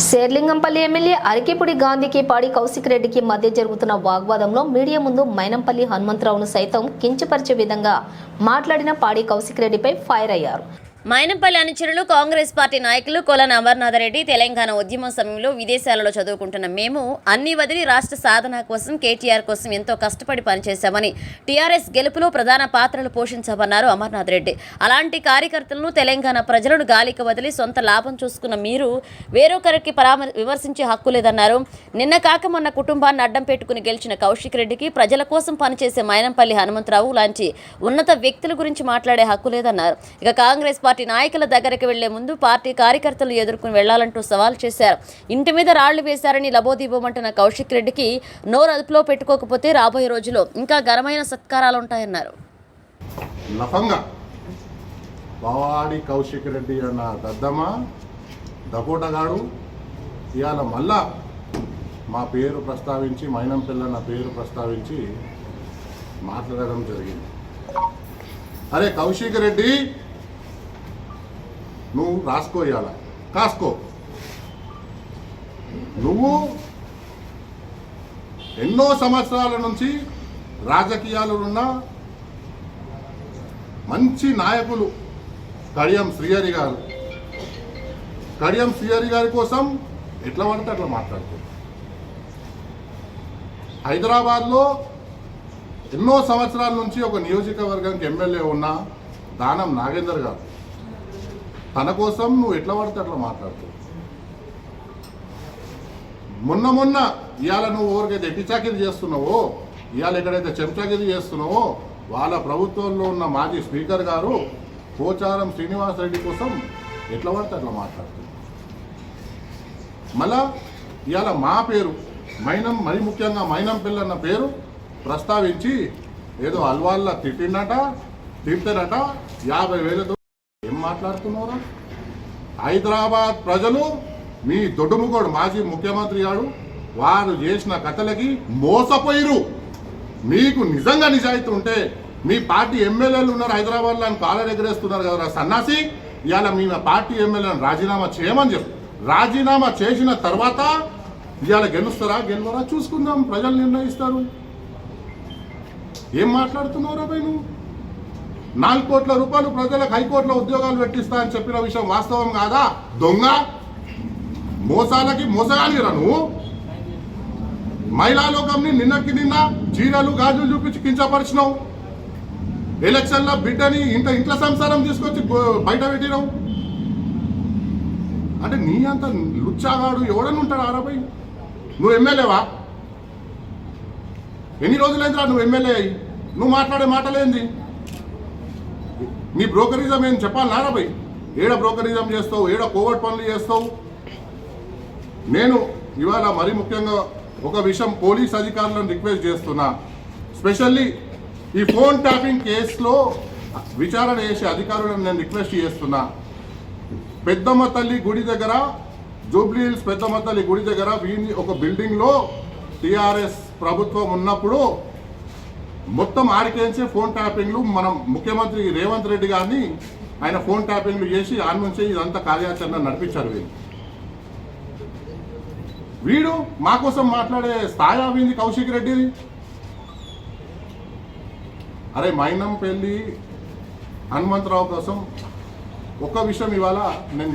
Serilingampally MLA Arikepudi గాంధీకి పాడి కౌశిక్ రెడ్డికి మధ్య జరుగుతున్న వాగ్వాదంలో మీడియా ముందు మైనంపల్లి హనుమంతరావును సైతం కించపరిచే విధంగా మాట్లాడిన పాడి కౌశిక్ రెడ్డిపై ఫైర్ అయ్యారు. మైనంపల్లి అనుచరులు కాంగ్రెస్ పార్టీ నాయకులు కొలన అమర్నాథరెడ్డి తెలంగాణ ఉద్యమం సమయంలో విదేశాలలో చదువుకుంటున్న మేము అన్ని వదిలి రాష్ట్ర సాధన కోసం కేటీఆర్ కోసం ఎంతో కష్టపడి పనిచేశామని టీఆర్ఎస్ గెలుపులో ప్రధాన పాత్రలు పోషించామన్నారు అమర్నాథరెడ్డి. అలాంటి కార్యకర్తలను తెలంగాణ ప్రజలను గాలికి వదిలి సొంత లాభం చూసుకున్న మీరు వేరొకరికి విమర్శించే హక్కు లేదన్నారు. నిన్న కాక మొన్న కుటుంబాన్ని అడ్డం పెట్టుకుని గెలిచిన కౌశిక్ రెడ్డికి ప్రజల కోసం పనిచేసే మైనంపల్లి హనుమంతరావు లాంటి ఉన్నత వ్యక్తుల గురించి మాట్లాడే హక్కు లేదన్నారు. ఇక కాంగ్రెస్ పార్టీ నాయకుల దగ్గరికి వెళ్లే ముందు పార్టీ కార్యకర్తలు ఎదుర్కొని వెళ్లాలంటూ సవాల్ చేశారు. ఇంటి మీద రాళ్లు వేశారని లబోదీబోమంటున్న కౌశిక్ రెడ్డికి నోరు అదుపులో పెట్టుకోకపోతే రాబోయే రోజుల్లో ఇంకా ఘనమైన సత్కారాలుంటాయన్నారు. బావాడి కౌశిక్ రెడ్డి అన్న దద్దమ్మ దకోటగాడు ఇవాళ మళ్ళా మా పేరు ప్రస్తావించి మైనంపల్లి అన్న పేరు ప్రస్తావించి మాట్లాడడం జరిగింది. అరే కౌశిక్ రెడ్డి, నువ్వు రాసుకో, ఇవాళ కాసుకో. నువ్వు ఎన్నో సంవత్సరాల నుంచి రాజకీయాలు ఉన్న మంచి నాయకులు కడియం శ్రీహరి గారి కోసం ఎట్లా పడితే అట్లా మాట్లాడుతుంది. హైదరాబాద్లో ఎన్నో సంవత్సరాల నుంచి ఒక నియోజకవర్గానికి ఎమ్మెల్యే ఉన్న దానం నాగేందర్ గారు, తన కోసం నువ్వు ఎట్లా పడితే అట్లా మాట్లాడుతావు. మొన్న ఇవాళ నువ్వు ఎవరికైతే ఎట్టిచాకిరి చేస్తున్నావో, ఇవాళ ఎక్కడైతే చెంచాకిరి చేస్తున్నావో వాళ్ళ ప్రభుత్వంలో ఉన్న మాజీ స్పీకర్ గారు పోచారం శ్రీనివాసరెడ్డి కోసం ఎట్లా పడితే అట్లా మాట్లాడుతుంది. మళ్ళా ఇవాళ మా పేరు మరి ముఖ్యంగా మైనంపల్లి అన్న పేరు ప్రస్తావించి ఏదో అల్వాళ్ళ తిట్టేనట 50,000 ఏం మాట్లాడుతున్నారా? హైదరాబాద్ ప్రజలు మీ దొడ్డుముగోడు మాజీ ముఖ్యమంత్రి గారు వారు చేసిన కథలకి మోసపోయిరు. మీకు నిజంగా నిజాయితీ ఉంటే మీ పార్టీ ఎమ్మెల్యేలు ఉన్నారు హైదరాబాద్లో అని కాలర్ ఎగరేస్తున్నారు కదా సన్నాసి, ఇవాళ మీ పార్టీ ఎమ్మెల్యేలను రాజీనామా చేయమని చెప్పు. రాజీనామా చేసిన తర్వాత ఇవాళ గెలవరా చూసుకుందాం, ప్రజలు నిర్ణయిస్తారు. ఏం మాట్లాడుతున్నారా భయ్? నువ్వు 4 కోట్ల రూపాయలు ప్రజలకు హైకోర్టులో ఉద్యోగాలు పెట్టిస్తా అని చెప్పిన విషయం వాస్తవం కాదా? దొంగ మోసాలకి మోసగాలిరా నువ్వు. మహిళా లోకంని నిన్న చీరలు గాజులు చూపించి కించపరిచినావు. ఎలక్షన్లో బిడ్డని ఇంట్లో సంసారం తీసుకొచ్చి బయట పెట్టినావు. అంటే నీ అంత లుచ్చాగాడు ఎవడని ఉంటాడు ఆరాబై? నువ్వు ఎమ్మెల్యేవా? ఎన్ని రోజులైందిరా నువ్వు ఎమ్మెల్యే అయ్యి? నువ్వు మాట్లాడే మాటలేంది? నీ బ్రోకరిజం ఏం చెప్పాలి నారాబై? ఏడ బ్రోకరిజం చేస్తావు, ఏడ కోవర్ట్ పనులు చేస్తావు. నేను ఇవాళ మరీ ముఖ్యంగా ఒక విషయం పోలీస్ అధికారులను రిక్వెస్ట్ చేస్తున్నా. స్పెషల్లీ ఈ ఫోన్ ట్యాపింగ్ కేసులో విచారణ చేసే అధికారులను నేను రిక్వెస్ట్ చేస్తున్నా. పెద్దమ్మ తల్లి గుడి దగ్గర, జూబ్లీ హిల్స్ పెద్దమ్మ తల్లి గుడి దగ్గర ఒక బిల్డింగ్లో టీఆర్ఎస్ ప్రభుత్వం ఉన్నప్పుడు మొత్తం ఆడికేంచే ఫోన్ ట్యాపింగ్లు మనం ముఖ్యమంత్రి రేవంత్ రెడ్డి గారిని ఆయన ఫోన్ ట్యాపింగ్లు చేసి ఆడ నుంచి ఇదంతా కార్యాచరణ నడిపించారు. వీడు మా కోసం మాట్లాడే స్థాయి అయింది కౌశిక్ రెడ్డిది. అరే మైనంపల్లి హనుమంతరావు కోసం ఒక విషయం ఇవాళ నేను